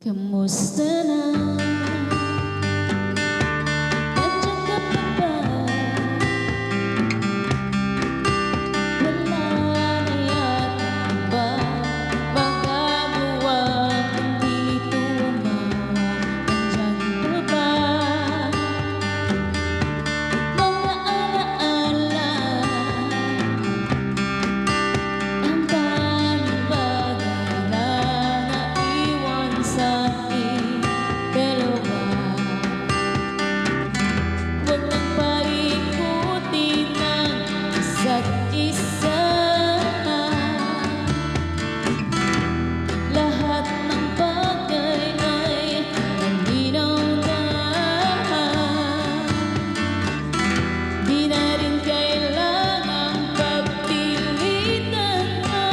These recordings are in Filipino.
Kamusta na? Nandiyan ka pa ba? Wala na yata ba magagawa kundi tumawa? Nandiyan ka ba? Mga alaala, ang tanging bagay na naiwan sa ating dalawa. Huwag nang paikutin ng isa't isa. Lahat ng bagay ay malinaw na. Di na rin kailangang pagpilitan pa.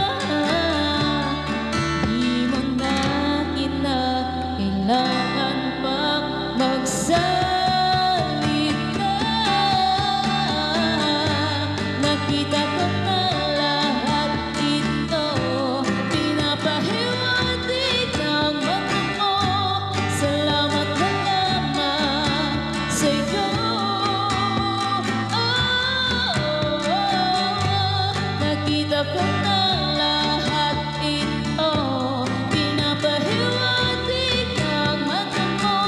Di mo na kinakailangan pang magsalita. Nakita ko na lahat ito, pinapahiwatig ng mata mo. Salamat na lamang sa'yo. Nakita ko na lahat ito, pinapahiwatig ng mata mo.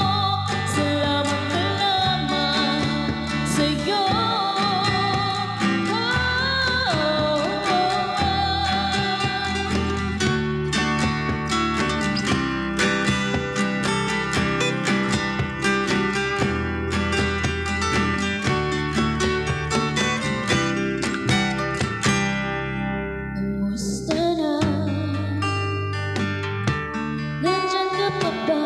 Salamat na lamang sa'yo. Kamusta na? Nandiyan ka pa ba?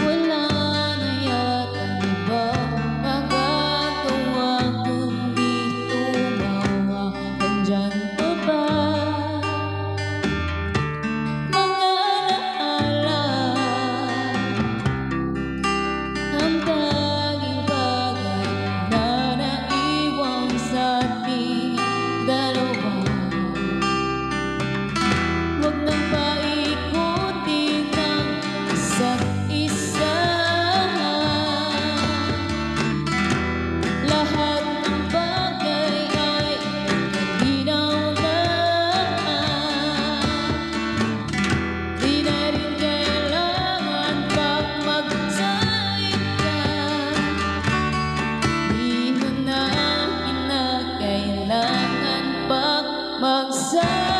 Wala na yata iba magagawa kundi tumawa. Nandiyan ka ba? Mga alaala, ang tanging bagay na naiwan sa ating dalawa. Huwag nang paikutin ng isa't isa. Lahat ng bagay ay malinaw na. Di na rin kailangan pang magsalita. Di mo na kinakailangan pang magsalita.